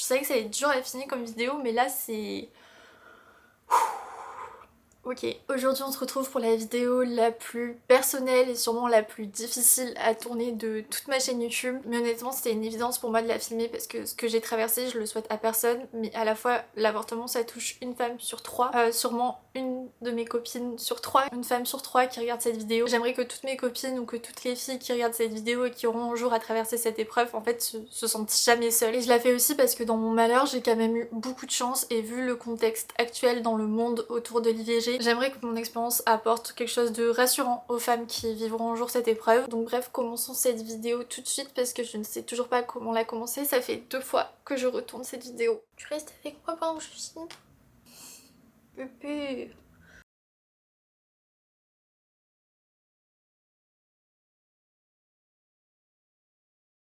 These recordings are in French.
savais que ça allait être dur à finir comme vidéo, mais là c'est... Ok, aujourd'hui on se retrouve pour la vidéo la plus personnelle et sûrement la plus difficile à tourner de toute ma chaîne YouTube. Mais honnêtement c'était une évidence pour moi de la filmer parce que ce que j'ai traversé je le souhaite à personne. Mais à la fois l'avortement ça touche une femme sur trois, sûrement une de mes copines sur trois, une femme sur trois qui regarde cette vidéo. J'aimerais que toutes mes copines ou que toutes les filles qui regardent cette vidéo et qui auront un jour à traverser cette épreuve en fait se sentent jamais seules. Et je la fais aussi parce que dans mon malheur j'ai quand même eu beaucoup de chance et vu le contexte actuel dans le monde autour de l'IVG, j'aimerais que mon expérience apporte quelque chose de rassurant aux femmes qui vivront un jour cette épreuve. Donc bref, commençons cette vidéo tout de suite parce que je ne sais toujours pas comment la commencer. Ça fait 2 fois que je retourne cette vidéo. Tu restes avec moi pendant que je filme? Pépé.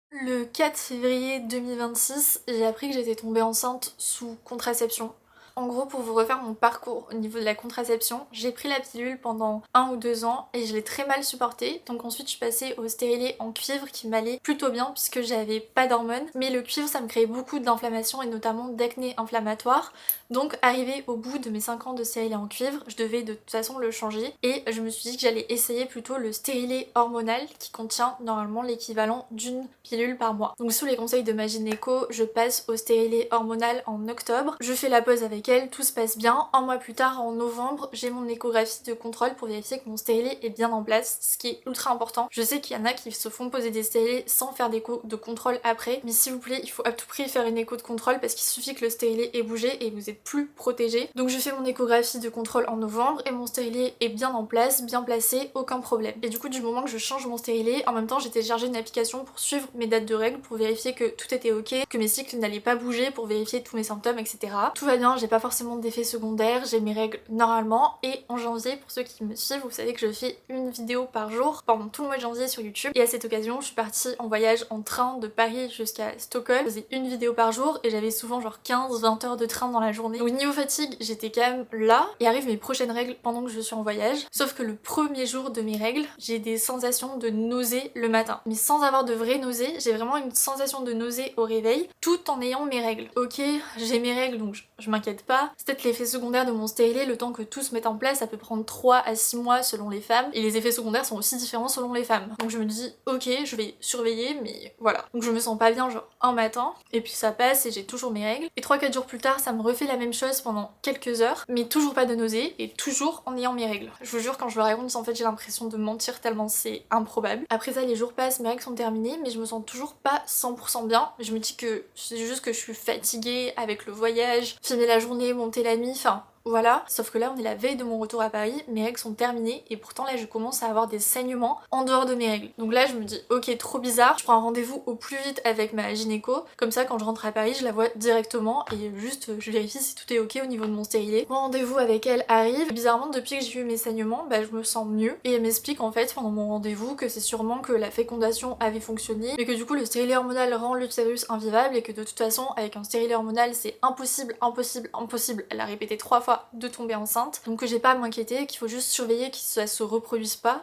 Le 4 février 2026, j'ai appris que j'étais tombée enceinte sous contraception. En gros, pour vous refaire mon parcours au niveau de la contraception, j'ai pris la pilule pendant 1 ou 2 ans et je l'ai très mal supportée. Donc ensuite je suis passée au stérilet en cuivre qui m'allait plutôt bien puisque j'avais pas d'hormones. Mais le cuivre ça me créait beaucoup d'inflammation et notamment d'acné inflammatoire. Donc arrivé au bout de mes 5 ans de stérilet en cuivre, je devais de toute façon le changer. Et je me suis dit que j'allais essayer plutôt le stérilet hormonal qui contient normalement l'équivalent d'une pilule par mois. Donc sous les conseils de ma gynéco, je passe au stérilet hormonal en octobre. Je fais la pause avec elle, tout se passe bien. Un mois plus tard, en novembre, j'ai mon échographie de contrôle pour vérifier que mon stérilet est bien en place, ce qui est ultra important. Je sais qu'il y en a qui se font poser des stérilets sans faire d'écho de contrôle après, mais s'il vous plaît, il faut à tout prix faire une écho de contrôle parce qu'il suffit que le stérilet ait bougé et vous êtes plus protégé. Donc je fais mon échographie de contrôle en novembre et mon stérilet est bien en place, bien placé, aucun problème. Et du coup, du moment que je change mon stérilet, en même temps, j'ai téléchargé une application pour suivre mes dates de règles, pour vérifier que tout était ok, que mes cycles n'allaient pas bouger, pour vérifier tous mes symptômes, etc. Tout va bien, j'ai pas forcément d'effets secondaires, j'ai mes règles normalement. Et en janvier, pour ceux qui me suivent, vous savez que je fais une vidéo par jour pendant tout le mois de janvier sur YouTube. Et à cette occasion, je suis partie en voyage en train de Paris jusqu'à Stockholm. Je faisais une vidéo par jour et j'avais souvent genre 15-20 heures de train dans la journée. Donc niveau fatigue, j'étais quand même là. Et arrivent mes prochaines règles pendant que je suis en voyage. Sauf que le premier jour de mes règles, j'ai des sensations de nausée le matin. Mais sans avoir de vraies nausées, j'ai vraiment une sensation de nausée au réveil, tout en ayant mes règles. Ok, j'ai mes règles donc je m'inquiète pas. C'est peut-être l'effet secondaire de mon stérilet, le temps que tout se mette en place, ça peut prendre 3 à 6 mois selon les femmes. Et les effets secondaires sont aussi différents selon les femmes. Donc je me dis, ok, je vais surveiller, mais voilà. Donc je me sens pas bien genre un matin, et puis ça passe et j'ai toujours mes règles. Et 3-4 jours plus tard, ça me refait la même chose pendant quelques heures, mais toujours pas de nausée, et toujours en ayant mes règles. Je vous jure, quand je le raconte, en fait j'ai l'impression de mentir tellement c'est improbable. Après ça, les jours passent, mes règles sont terminées, mais je me sens toujours pas 100% bien. Je me dis que c'est juste que je suis fatiguée avec le voyage, filmer la journée, monter la nuit, enfin... Voilà, sauf que là on est la veille de mon retour à Paris, mes règles sont terminées et pourtant là je commence à avoir des saignements en dehors de mes règles. Donc là je me dis ok, trop bizarre, je prends un rendez-vous au plus vite avec ma gynéco, comme ça quand je rentre à Paris je la vois directement et juste je vérifie si tout est ok au niveau de mon stérilet. Mon rendez-vous avec elle arrive, et bizarrement depuis que j'ai eu mes saignements, bah je me sens mieux et elle m'explique en fait pendant mon rendez-vous que c'est sûrement que la fécondation avait fonctionné, mais que du coup le stérilet hormonal rend l'utérus invivable et que de toute façon avec un stérilet hormonal c'est impossible, impossible, impossible, elle a répété 3 fois de tomber enceinte, donc que j'ai pas à m'inquiéter, qu'il faut juste surveiller que ça se reproduise pas.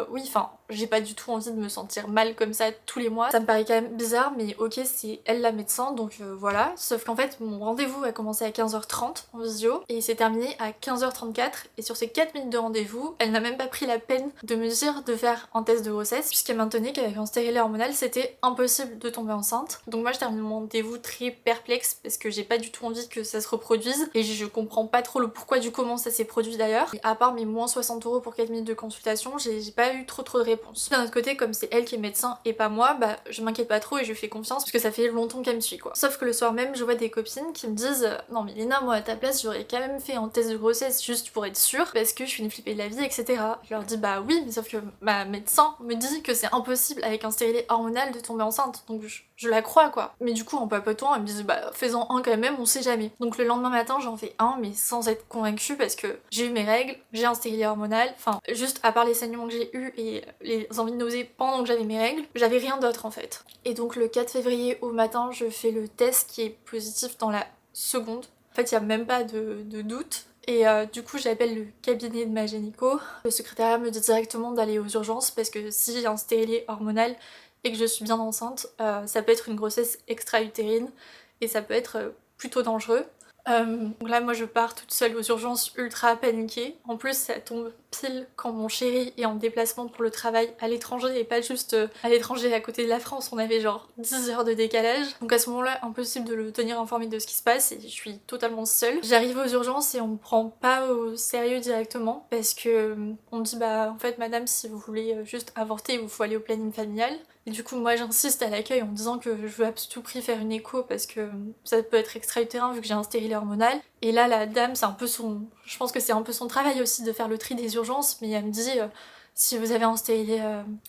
Oui, enfin, j'ai pas du tout envie de me sentir mal comme ça tous les mois, ça me paraît quand même bizarre, mais ok, c'est elle la médecin, donc voilà. Sauf qu'en fait, mon rendez-vous a commencé à 15h30 en visio, et il s'est terminé à 15h34, et sur ces 4 minutes de rendez-vous, elle n'a même pas pris la peine de me dire de faire un test de grossesse, puisqu'elle maintenait qu'avec un stérilet hormonal, c'était impossible de tomber enceinte. Donc moi, je termine mon rendez-vous très perplexe, parce que j'ai pas du tout envie que ça se reproduise, et je comprends pas trop le pourquoi du comment ça s'est produit d'ailleurs. Et à part mes moins 60 € pour 4 minutes de consultation, j'ai pas eu trop de réponses. D'un autre côté, comme c'est elle qui est médecin et pas moi, bah je m'inquiète pas trop et je lui fais confiance parce que ça fait longtemps qu'elle me suit quoi. Sauf que le soir même, je vois des copines qui me disent non mais Léna, moi à ta place j'aurais quand même fait un test de grossesse juste pour être sûre parce que je suis une flippée de la vie, etc. Je leur dis bah oui, mais sauf que ma médecin me dit que c'est impossible avec un stérilet hormonal de tomber enceinte, donc je la crois quoi. Mais du coup en papotant, elle me dit bah fais-en un quand même, on sait jamais. Donc le lendemain matin j'en fais un mais sans être convaincue parce que j'ai eu mes règles, j'ai un stérilet hormonal, enfin juste à part les saignements que j'ai eu et les envies de nausées pendant que j'avais mes règles, j'avais rien d'autre en fait. Et donc le 4 février au matin, je fais le test qui est positif dans la seconde. En fait, il n'y a même pas de doute. Et du coup, j'appelle le cabinet de ma gynéco. Le secrétariat me dit directement d'aller aux urgences parce que si j'ai un stérilet hormonal et que je suis bien enceinte, ça peut être une grossesse extra-utérine. et ça peut être plutôt dangereux. Donc là moi je pars toute seule aux urgences ultra paniquée. En plus ça tombe pile quand mon chéri est en déplacement pour le travail à l'étranger et pas juste à l'étranger à côté de la France, on avait genre 10 heures de décalage. Donc à ce moment-là impossible de le tenir informé de ce qui se passe et je suis totalement seule. J'arrive aux urgences et on me prend pas au sérieux directement parce que on me dit bah en fait madame si vous voulez juste avorter il vous faut aller au planning familial. Et du coup moi j'insiste à l'accueil en disant que je veux à tout prix faire une écho parce que ça peut être extra-utérin vu que j'ai un stérilet hormonal. Et là la dame c'est un peu son... Je pense que c'est un peu son travail aussi de faire le tri des urgences, mais elle me dit si vous avez un stérilet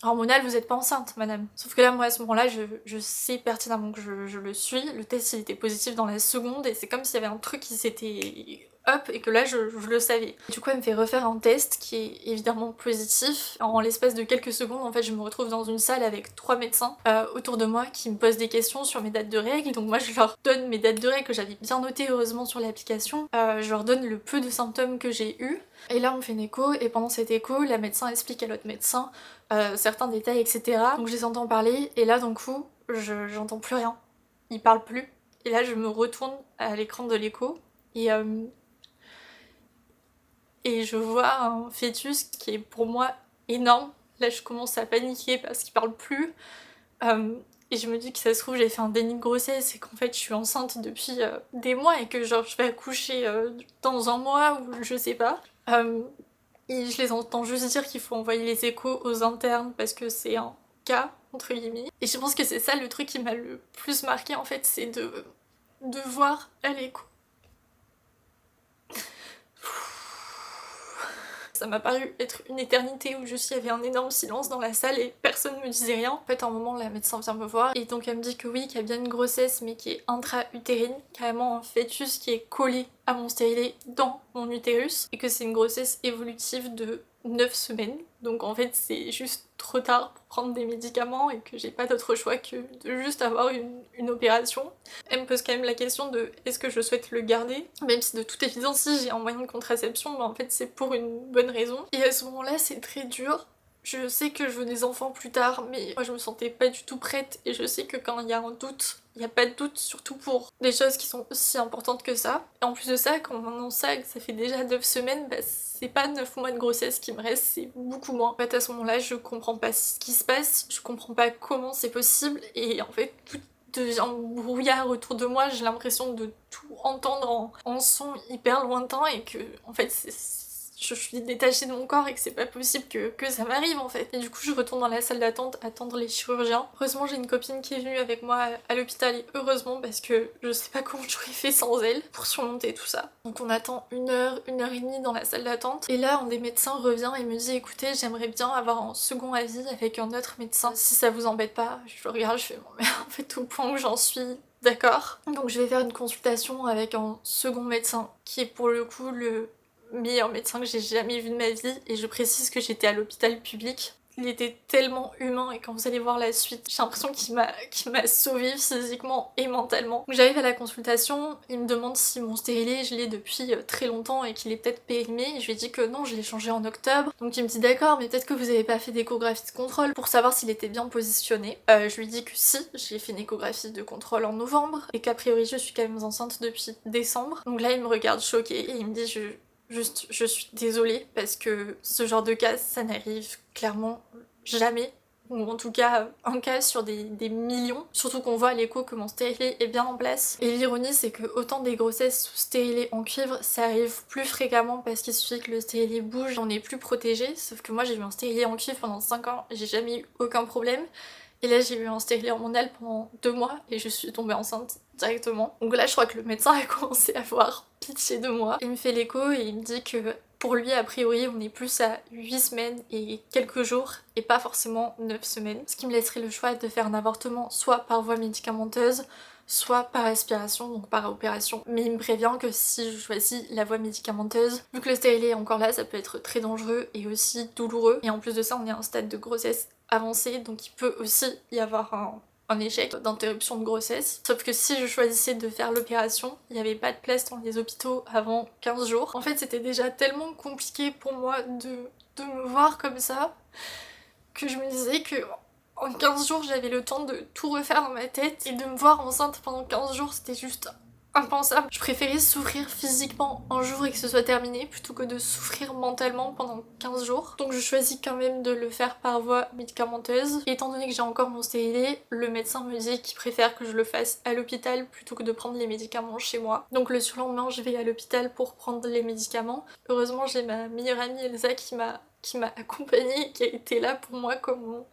hormonal vous êtes pas enceinte madame. Sauf que là moi à ce moment là je sais pertinemment que je le suis, le test il était positif dans la seconde et c'est comme s'il y avait un truc qui s'était... hop, et que là je le savais. Du coup elle me fait refaire un test qui est évidemment positif. En l'espace de quelques secondes en fait je me retrouve dans une salle avec 3 médecins autour de moi qui me posent des questions sur mes dates de règles. Donc moi je leur donne mes dates de règles que j'avais bien notées heureusement sur l'application. Je leur donne le peu de symptômes que j'ai eu. Et là on me fait une écho et pendant cette écho la médecin explique à l'autre médecin certains détails etc. Donc je les entends parler et là d'un coup j'entends plus rien. Ils parlent plus. Et là je me retourne à l'écran de l'écho et je vois un fœtus qui est pour moi énorme. Là je commence à paniquer parce qu'il parle plus. Et je me dis que ça se trouve j'ai fait un déni de grossesse et qu'en fait je suis enceinte depuis des mois et que genre je vais accoucher dans un mois ou je sais pas. Et je les entends juste dire qu'il faut envoyer les échos aux internes parce que c'est un cas entre guillemets. Et je pense que c'est ça le truc qui m'a le plus marqué en fait, c'est de voir à l'écho. Ça m'a paru être une éternité où juste il y avait un énorme silence dans la salle et personne me disait rien. En fait, à un moment, la médecin vient me voir et donc elle me dit que oui, qu'il y a bien une grossesse mais qui est intra-utérine, carrément un fœtus qui est collé à mon stérilet dans mon utérus et que c'est une grossesse évolutive de 9 semaines. Donc en fait, c'est juste trop tard pour prendre des médicaments et que j'ai pas d'autre choix que de juste avoir une opération. Elle me pose quand même la question de est-ce que je souhaite le garder, même si de toute évidence si j'ai un moyen de contraception, mais en fait c'est pour une bonne raison. Et à ce moment-là c'est très dur. Je sais que je veux des enfants plus tard, mais moi je me sentais pas du tout prête et je sais que quand il y a un doute, il n'y a pas de doute, surtout pour des choses qui sont aussi importantes que ça. Et en plus de ça, quand on annonce ça, que ça fait déjà 9 semaines, bah c'est pas 9 mois de grossesse qui me reste, c'est beaucoup moins. En fait à ce moment-là je comprends pas ce qui se passe, je comprends pas comment c'est possible et en fait tout devient brouillard autour de moi, j'ai l'impression de tout entendre en son hyper lointain et que en fait je suis détachée de mon corps et que c'est pas possible que ça m'arrive en fait. Et du coup je retourne dans la salle d'attente attendre les chirurgiens. Heureusement j'ai une copine qui est venue avec moi à l'hôpital et heureusement parce que je sais pas comment j'aurais fait sans elle pour surmonter tout ça. Donc on attend 1 heure et demie dans la salle d'attente et là un des médecins revient et me dit écoutez j'aimerais bien avoir un second avis avec un autre médecin si ça vous embête pas. Je le regarde, je fais bon mais en fait au point où j'en suis d'accord. Donc je vais faire une consultation avec un second médecin qui est pour le coup le meilleur médecin que j'ai jamais vu de ma vie et je précise que j'étais à l'hôpital public. Il était tellement humain et quand vous allez voir la suite, j'ai l'impression qu'il m'a sauvée physiquement et mentalement. Donc j'arrive à la consultation, il me demande si mon stérilet je l'ai depuis très longtemps et qu'il est peut-être périmé et je lui ai dit que non, je l'ai changé en octobre. Donc il me dit d'accord mais peut-être que vous avez pas fait d'échographie de contrôle pour savoir s'il était bien positionné. Je lui dis que si, j'ai fait une échographie de contrôle en novembre et qu'a priori je suis quand même enceinte depuis décembre. Donc là il me regarde choqué et il me dit je suis désolée parce que ce genre de cas, ça n'arrive clairement jamais. Ou en tout cas, un cas sur des millions. Surtout qu'on voit à l'écho que mon stérilet est bien en place. Et l'ironie, c'est que autant des grossesses sous stérilet en cuivre, ça arrive plus fréquemment parce qu'il suffit que le stérilet bouge, on est plus protégé. Sauf que moi, j'ai eu un stérilet en cuivre pendant 5 ans, j'ai jamais eu aucun problème. Et là j'ai eu un stérilet hormonal pendant 2 mois et je suis tombée enceinte directement. Donc là je crois que le médecin a commencé à avoir pitié de moi. Il me fait l'écho et il me dit que pour lui a priori on est plus à 8 semaines et quelques jours et pas forcément 9 semaines. Ce qui me laisserait le choix de faire un avortement soit par voie médicamenteuse, soit par aspiration, donc par opération. Mais il me prévient que si je choisis la voie médicamenteuse, vu que le stérilet est encore là, ça peut être très dangereux et aussi douloureux. Et en plus de ça, on est à un stade de grossesse avancé, donc il peut aussi y avoir un échec d'interruption de grossesse. Sauf que si je choisissais de faire l'opération, il n'y avait pas de place dans les hôpitaux avant 15 jours. En fait, c'était déjà tellement compliqué pour moi de me voir comme ça que je me disais que En 15 jours, j'avais le temps de tout refaire dans ma tête et de me voir enceinte pendant 15 jours, c'était juste impensable. Je préférais souffrir physiquement un jour et que ce soit terminé plutôt que de souffrir mentalement pendant 15 jours. Donc je choisis quand même de le faire par voie médicamenteuse. Et étant donné que j'ai encore mon stérilet, le médecin me dit qu'il préfère que je le fasse à l'hôpital plutôt que de prendre les médicaments chez moi. Donc le surlendemain, je vais à l'hôpital pour prendre les médicaments. Heureusement, j'ai ma meilleure amie Elsa qui m'a accompagnée, qui a été là pour moi comme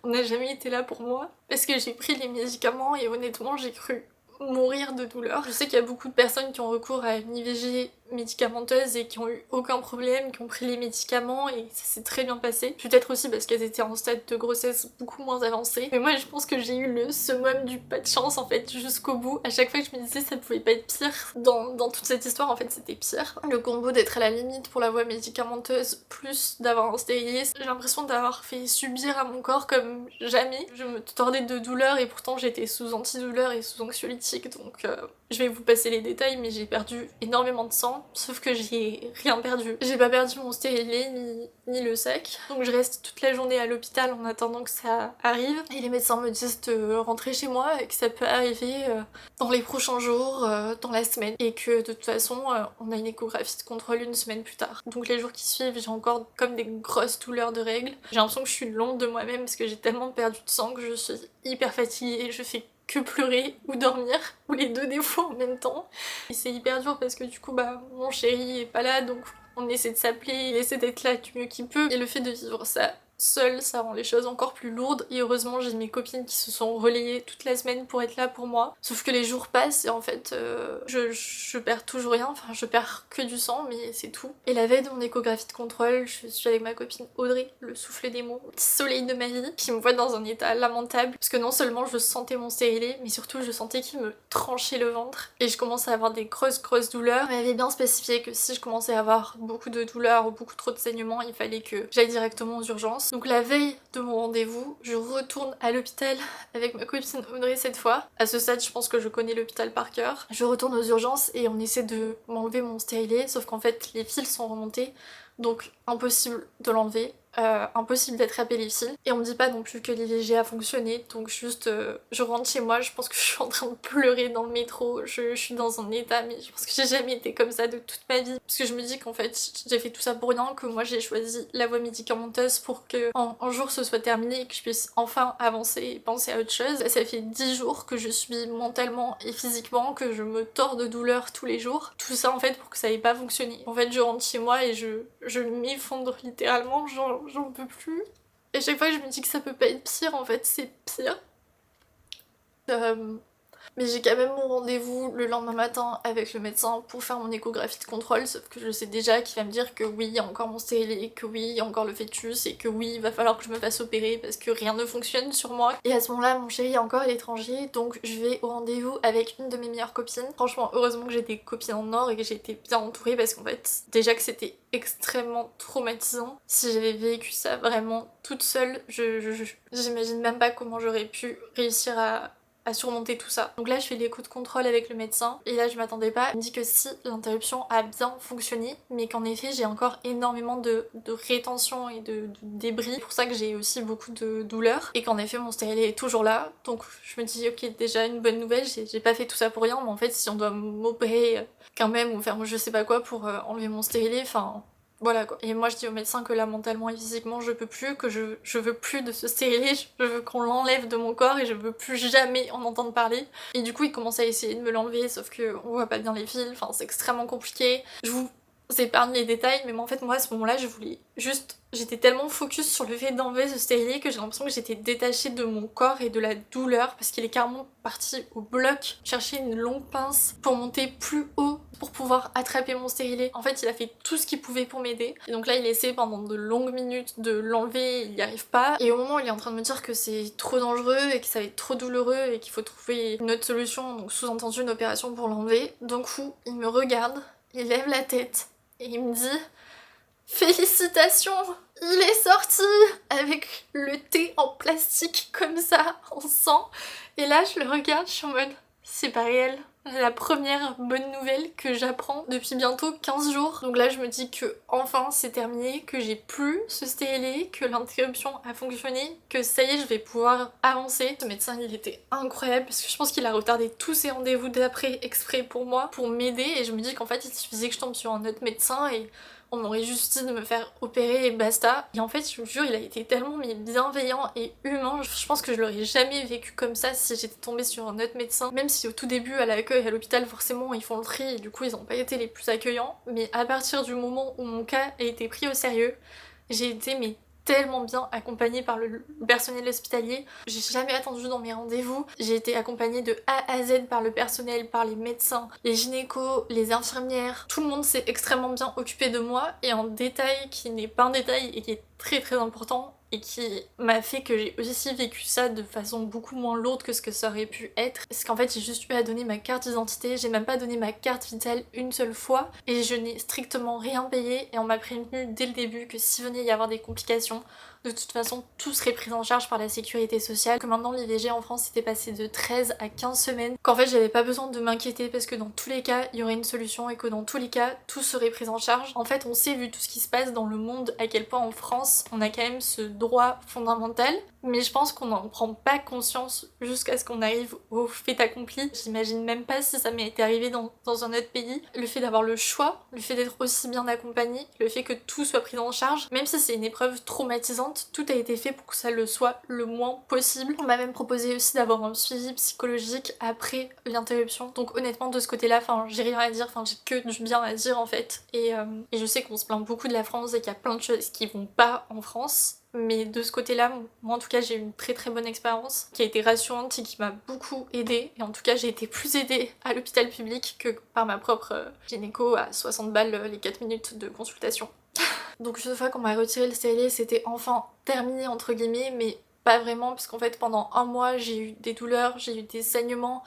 on n'a jamais été là pour moi. Parce que j'ai pris les médicaments et honnêtement, j'ai cru mourir de douleur. Je sais qu'il y a beaucoup de personnes qui ont recours à une IVG médicamenteuse et qui ont eu aucun problème, qui ont pris les médicaments et ça s'est très bien passé. Peut-être aussi parce qu'elles étaient en stade de grossesse beaucoup moins avancé. Mais moi je pense que j'ai eu le summum du pas de chance en fait jusqu'au bout. À chaque fois que je me disais ça pouvait pas être pire, dans toute cette histoire en fait c'était pire. Le combo d'être à la limite pour la voie médicamenteuse plus d'avoir un stérilet, j'ai l'impression d'avoir fait subir à mon corps comme jamais. Je me tordais de douleur et pourtant j'étais sous antidouleur et sous anxiolytique donc je vais vous passer les détails mais j'ai perdu énormément de sang. Sauf que j'ai rien perdu. J'ai pas perdu mon stérilet ni le sac. Donc je reste toute la journée à l'hôpital en attendant que ça arrive. Et les médecins me disent de rentrer chez moi et que ça peut arriver dans les prochains jours, dans la semaine. Et que de toute façon, on a une échographie de contrôle une semaine plus tard. Donc les jours qui suivent, j'ai encore comme des grosses douleurs de règles. J'ai l'impression que je suis l'ombre de moi-même parce que j'ai tellement perdu de sang que je suis hyper fatiguée. Je fais que pleurer ou dormir, ou les deux des fois en même temps. Et c'est hyper dur parce que du coup mon chéri est pas là donc on essaie de s'appeler, il essaie d'être là du mieux qu'il peut. Et le fait de vivre ça seule, ça rend les choses encore plus lourdes. Et heureusement j'ai mes copines qui se sont relayées toute la semaine pour être là pour moi. Sauf que les jours passent et en fait je perds toujours rien, enfin je perds que du sang mais c'est tout. Et la veille de mon échographie de contrôle, je suis avec ma copine Audrey, le souffle des mots, petit soleil de ma vie, qui me voit dans un état lamentable. Parce que non seulement je sentais mon stérilet, mais surtout je sentais qu'il me tranchait le ventre. Et je commençais à avoir des grosses douleurs. On m'avait bien spécifié que si je commençais à avoir beaucoup de douleurs ou beaucoup trop de saignements, il fallait que j'aille directement aux urgences. Donc la veille de mon rendez-vous, je retourne à l'hôpital avec ma copine Audrey cette fois. À ce stade, je pense que je connais l'hôpital par cœur. Je retourne aux urgences et on essaie de m'enlever mon stérilet, sauf qu'en fait les fils sont remontés, donc impossible de l'enlever. Impossible d'attraper les fils. Et on me dit pas non plus que l'IVG a fonctionné, donc juste je rentre chez moi, je pense que je suis en train de pleurer dans le métro, je suis dans un état, mais je pense que j'ai jamais été comme ça de toute ma vie. Parce que je me dis qu'en fait j'ai fait tout ça pour rien, que moi j'ai choisi la voie médicamenteuse pour que un jour ce soit terminé et que je puisse enfin avancer et penser à autre chose. Ça fait 10 jours que je suis mentalement et physiquement, que je me tords de douleur tous les jours. Tout ça en fait pour que ça ait pas fonctionné. En fait je rentre chez moi et je m'effondre littéralement, j'en peux plus. Et chaque fois je me dis que ça peut pas être pire, en fait c'est pire. Mais j'ai quand même mon rendez-vous le lendemain matin avec le médecin pour faire mon échographie de contrôle, sauf que je sais déjà qu'il va me dire que oui, il y a encore mon stérilet, que oui, il y a encore le fœtus, et que oui, il va falloir que je me fasse opérer parce que rien ne fonctionne sur moi. Et à ce moment-là, mon chéri est encore à l'étranger, donc je vais au rendez-vous avec une de mes meilleures copines. Franchement, heureusement que j'ai des copines en or et que j'ai été bien entourée parce qu'en fait, déjà que c'était extrêmement traumatisant. Si j'avais vécu ça vraiment toute seule, j'imagine même pas comment j'aurais pu réussir à surmonter tout ça. Donc là je fais l'écho de contrôle avec le médecin et là je m'attendais pas. Il me dit que si l'interruption a bien fonctionné mais qu'en effet j'ai encore énormément de rétention et de débris. C'est pour ça que j'ai aussi beaucoup de douleurs et qu'en effet mon stérilet est toujours là. Donc je me dis ok, déjà une bonne nouvelle, j'ai pas fait tout ça pour rien, mais en fait si on doit m'opérer quand même ou faire je sais pas quoi pour enlever mon stérilet, enfin voilà quoi. Et moi je dis au médecin que là mentalement et physiquement je peux plus, que je veux plus de ce stérilet, je veux qu'on l'enlève de mon corps et je veux plus jamais en entendre parler. Et du coup il commence à essayer de me l'enlever sauf que on voit pas bien les fils, enfin c'est extrêmement compliqué. Je vous épargne les détails mais en fait moi à ce moment-là je voulais juste... J'étais tellement focus sur le fait d'enlever ce stérilet que j'ai l'impression que j'étais détachée de mon corps et de la douleur parce qu'il est carrément parti au bloc chercher une longue pince pour monter plus haut pour pouvoir attraper mon stérilet. En fait il a fait tout ce qu'il pouvait pour m'aider et donc là il essaie pendant de longues minutes de l'enlever, il n'y arrive pas et au moment où il est en train de me dire que c'est trop dangereux et que ça va être trop douloureux et qu'il faut trouver une autre solution, donc sous-entendu une opération pour l'enlever, d'un coup il me regarde, il lève la tête et il me dit: félicitations, il est sorti avec le thé en plastique comme ça, en sang. Et là je le regarde, je suis en mode c'est pas réel. la première bonne nouvelle que j'apprends depuis bientôt 15 jours. Donc là je me dis que enfin c'est terminé, que j'ai plus ce stélé, que l'interruption a fonctionné, que ça y est je vais pouvoir avancer. Ce médecin il était incroyable parce que je pense qu'il a retardé tous ses rendez-vous d'après exprès pour moi, pour m'aider, et je me dis qu'en fait il suffisait que je tombe sur un autre médecin et on m'aurait juste dit de me faire opérer et basta. Et en fait, je vous jure, il a été tellement bienveillant et humain. Je pense que je l'aurais jamais vécu comme ça si j'étais tombée sur un autre médecin. Même si au tout début, à l'accueil, à l'hôpital, forcément, ils font le tri et du coup, ils ont pas été les plus accueillants. Mais à partir du moment où mon cas a été pris au sérieux, j'ai été tellement bien accompagnée par le personnel hospitalier. J'ai jamais attendu dans mes rendez-vous. J'ai été accompagnée de A à Z par le personnel, par les médecins, les gynécos, les infirmières. Tout le monde s'est extrêmement bien occupé de moi, et un détail qui n'est pas un détail et qui est très très important et qui m'a fait que j'ai aussi vécu ça de façon beaucoup moins lourde que ce que ça aurait pu être, c'est qu'en fait j'ai juste eu à donner ma carte d'identité, j'ai même pas donné ma carte vitale une seule fois et je n'ai strictement rien payé, et on m'a prévenu dès le début que s'il venait y avoir des complications, de toute façon tout serait pris en charge par la sécurité sociale, que maintenant l'IVG en France était passé de 13 à 15 semaines, qu'en fait j'avais pas besoin de m'inquiéter parce que dans tous les cas il y aurait une solution et que dans tous les cas tout serait pris en charge. En fait on sait, vu tout ce qui se passe dans le monde, à quel point en France on a quand même ce droit fondamental, mais je pense qu'on n'en prend pas conscience jusqu'à ce qu'on arrive au fait accompli. J'imagine même pas si ça m'est été arrivé dans un autre pays. Le fait d'avoir le choix, le fait d'être aussi bien accompagné, le fait que tout soit pris en charge, même si c'est une épreuve traumatisante, tout a été fait pour que ça le soit le moins possible. On m'a même proposé aussi d'avoir un suivi psychologique après l'interruption, donc honnêtement de ce côté-là, j'ai rien à dire, j'ai que du bien à dire en fait. Et je sais qu'on se plaint beaucoup de la France et qu'il y a plein de choses qui vont pas en France, mais de ce côté-là, moi en tout cas j'ai eu une très très bonne expérience qui a été rassurante et qui m'a beaucoup aidée. Et en tout cas j'ai été plus aidée à l'hôpital public que par ma propre gynéco à 60 balles les 4 minutes de consultation. Donc une fois qu'on m'a retiré le stérilet, c'était enfin terminé entre guillemets, mais pas vraiment, parce qu'en fait pendant un mois j'ai eu des douleurs, j'ai eu des saignements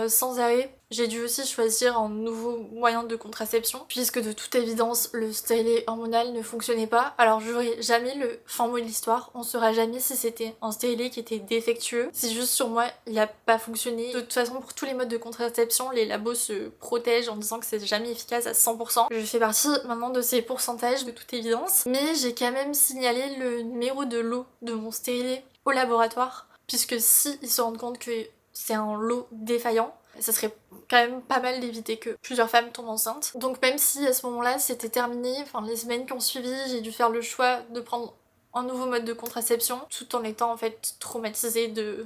sans arrêt. J'ai dû aussi choisir un nouveau moyen de contraception, puisque de toute évidence le stérilet hormonal ne fonctionnait pas. Alors j'aurai jamais le fin mot de l'histoire, on saura jamais si c'était un stérilet qui était défectueux. C'est juste sur moi, il a pas fonctionné. De toute façon, pour tous les modes de contraception, les labos se protègent en disant que c'est jamais efficace à 100%. Je fais partie maintenant de ces pourcentages de toute évidence, mais j'ai quand même signalé le numéro de lot de mon stérilet au laboratoire, puisque si ils se rendent compte que c'est un lot défaillant, ça serait quand même pas mal d'éviter que plusieurs femmes tombent enceintes. Donc même si à ce moment-là c'était terminé, les semaines qui ont suivi, j'ai dû faire le choix de prendre un nouveau mode de contraception, tout en étant en fait traumatisée de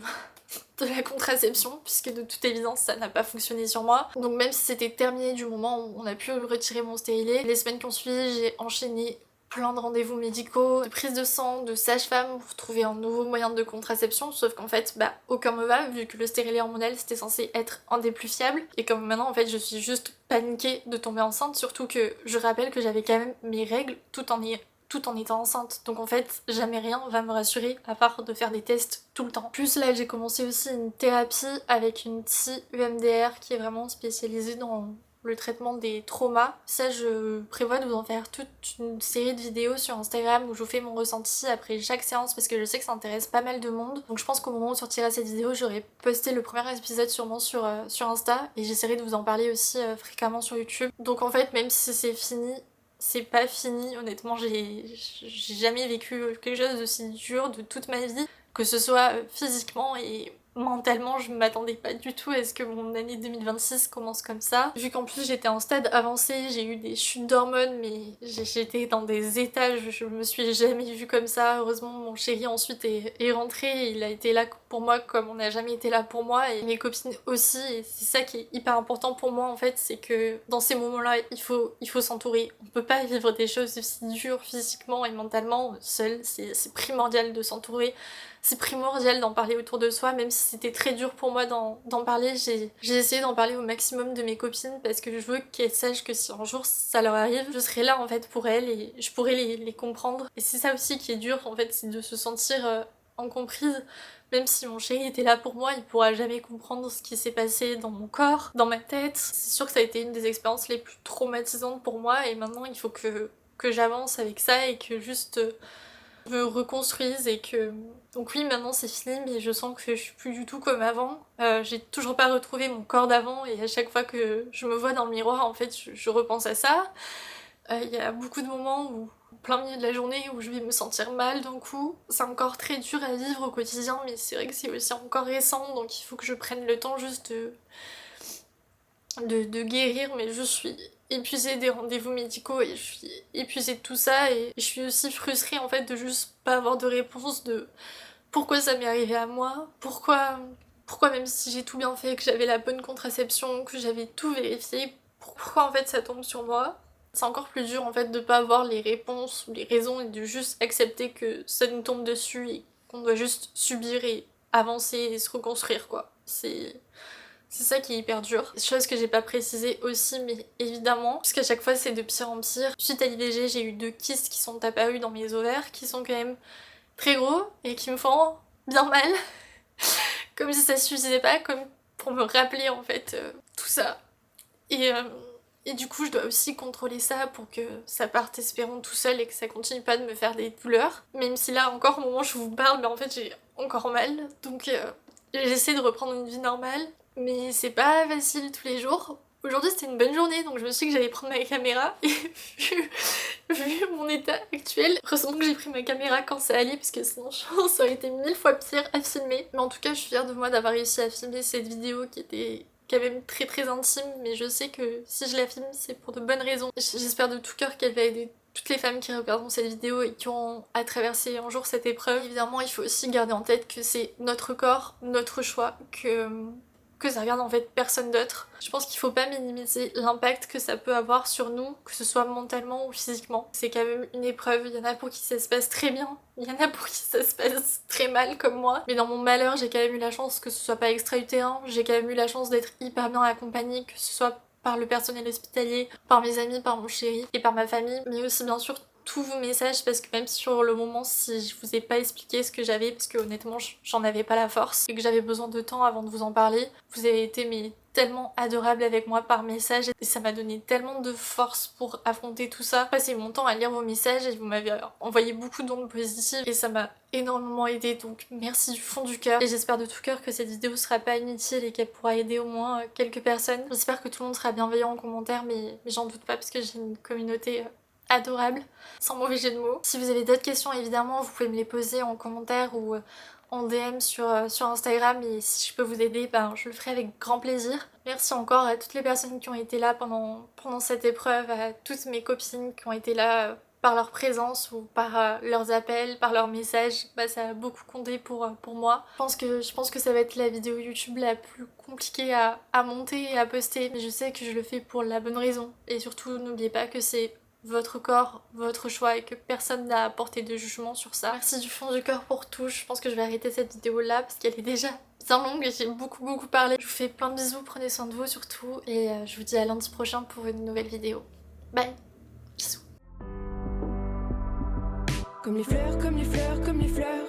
la contraception, puisque de toute évidence ça n'a pas fonctionné sur moi. Donc même si c'était terminé du moment où on a pu retirer mon stérilet, les semaines qui ont suivi j'ai enchaîné plein de rendez-vous médicaux, de prise de sang, de sage-femme pour trouver un nouveau moyen de contraception, sauf qu'en fait aucun me va, vu que le stérilet hormonal c'était censé être un des plus fiables, et comme maintenant en fait je suis juste paniquée de tomber enceinte, surtout que je rappelle que j'avais quand même mes règles tout en étant enceinte, donc en fait jamais rien va me rassurer à part de faire des tests tout le temps. Plus là j'ai commencé aussi une thérapie avec une psy EMDR qui est vraiment spécialisée dans le traitement des traumas. Ça je prévois de vous en faire toute une série de vidéos sur Instagram où je vous fais mon ressenti après chaque séance, parce que je sais que ça intéresse pas mal de monde. Donc je pense qu'au moment où sortira cette vidéo, j'aurai posté le premier épisode sûrement sur Insta, et j'essaierai de vous en parler aussi fréquemment sur YouTube. Donc en fait même si c'est fini, c'est pas fini. Honnêtement j'ai jamais vécu quelque chose d'aussi dur de toute ma vie, que ce soit physiquement et mentalement. Je m'attendais pas du tout à ce que mon année 2026 commence comme ça. Vu qu'en plus j'étais en stade avancé, j'ai eu des chutes d'hormones, mais j'étais dans des états, je me suis jamais vue comme ça. Heureusement mon chéri ensuite est rentré, il a été là pour moi comme on n'a jamais été là pour moi, et mes copines aussi, et c'est ça qui est hyper important pour moi en fait, c'est que dans ces moments-là il faut s'entourer. On peut pas vivre des choses aussi dures physiquement et mentalement seul, c'est primordial de s'entourer. C'est primordial d'en parler autour de soi, même si c'était très dur pour moi d'en parler. J'ai essayé d'en parler au maximum de mes copines, parce que je veux qu'elles sachent que si un jour ça leur arrive, je serai là en fait pour elles et je pourrai les comprendre. Et c'est ça aussi qui est dur en fait, c'est de se sentir incomprise. Même si mon chéri était là pour moi, il pourra jamais comprendre ce qui s'est passé dans mon corps, dans ma tête. C'est sûr que ça a été une des expériences les plus traumatisantes pour moi, et maintenant il faut que j'avance avec ça et que juste me reconstruise et que... Donc oui, maintenant c'est fini, mais je sens que je suis plus du tout comme avant. J'ai toujours pas retrouvé mon corps d'avant et à chaque fois que je me vois dans le miroir, en fait, je repense à ça. Il y a beaucoup de moments où, plein milieu de la journée, où je vais me sentir mal d'un coup. C'est encore très dur à vivre au quotidien, mais c'est vrai que c'est aussi encore récent, donc il faut que je prenne le temps juste de guérir, mais je suis épuisée des rendez-vous médicaux et je suis épuisée de tout ça et je suis aussi frustrée en fait de juste pas avoir de réponse de pourquoi ça m'est arrivé à moi, pourquoi même si j'ai tout bien fait, que j'avais la bonne contraception, que j'avais tout vérifié, pourquoi en fait ça tombe sur moi. C'est encore plus dur en fait de pas avoir les réponses ou les raisons et de juste accepter que ça nous tombe dessus et qu'on doit juste subir et avancer et se reconstruire quoi. C'est ça qui est hyper dur. Chose que j'ai pas précisé aussi, mais évidemment, parce qu'à chaque fois c'est de pire en pire. Suite à l'IVG, j'ai eu 2 kystes qui sont apparus dans mes ovaires, qui sont quand même très gros et qui me font bien mal. Comme si ça suffisait pas, comme pour me rappeler en fait tout ça. Et du coup, je dois aussi contrôler ça pour que ça parte espérons tout seul et que ça continue pas de me faire des douleurs. Même si là encore, au moment où je vous parle, mais en fait j'ai encore mal. Donc j'essaie de reprendre une vie normale. Mais c'est pas facile tous les jours. Aujourd'hui c'était une bonne journée donc je me suis dit que j'allais prendre ma caméra et vu mon état actuel, heureusement que j'ai pris ma caméra quand ça allait parce que sinon ça aurait été 1000 fois pire à filmer. Mais en tout cas je suis fière de moi d'avoir réussi à filmer cette vidéo qui était quand même très intime, mais je sais que si je la filme c'est pour de bonnes raisons. J'espère de tout cœur qu'elle va aider toutes les femmes qui regarderont cette vidéo et qui ont à traverser un jour cette épreuve. Évidemment il faut aussi garder en tête que c'est notre corps, notre choix, que ça regarde en fait personne d'autre. Je pense qu'il faut pas minimiser l'impact que ça peut avoir sur nous, que ce soit mentalement ou physiquement. C'est quand même une épreuve, il y en a pour qui ça se passe très bien, il y en a pour qui ça se passe très mal comme moi. Mais dans mon malheur, j'ai quand même eu la chance que ce soit pas extra-utérin, j'ai quand même eu la chance d'être hyper bien accompagnée, que ce soit par le personnel hospitalier, par mes amis, par mon chéri et par ma famille, mais aussi bien sûr tous vos messages parce que même sur le moment si je vous ai pas expliqué ce que j'avais parce que honnêtement j'en avais pas la force et que j'avais besoin de temps avant de vous en parler, vous avez été mais tellement adorable avec moi par message et ça m'a donné tellement de force pour affronter tout ça. J'ai passé mon temps à lire vos messages et vous m'avez envoyé beaucoup d'ondes positives et ça m'a énormément aidé donc merci du fond du cœur et j'espère de tout cœur que cette vidéo sera pas inutile et qu'elle pourra aider au moins quelques personnes. J'espère que tout le monde sera bienveillant en commentaire mais j'en doute pas parce que j'ai une communauté adorable, sans mauvais jeu de mots. Si vous avez d'autres questions évidemment vous pouvez me les poser en commentaire ou en DM sur Instagram et si je peux vous aider ben je le ferai avec grand plaisir. Merci encore à toutes les personnes qui ont été là pendant cette épreuve, à toutes mes copines qui ont été là par leur présence ou par leurs appels, par leurs messages, bah ça a beaucoup compté pour moi. Je pense que ça va être la vidéo YouTube la plus compliquée à monter et à poster, mais je sais que je le fais pour la bonne raison. Et surtout n'oubliez pas que c'est votre corps, votre choix et que personne n'a apporté de jugement sur ça. Merci du fond du cœur pour tout. Je pense que je vais arrêter cette vidéo là parce qu'elle est déjà bien longue et j'ai beaucoup parlé. Je vous fais plein de bisous, prenez soin de vous surtout et je vous dis à lundi prochain pour une nouvelle vidéo. Bye, bisous. Comme les fleurs, comme les fleurs, comme les fleurs.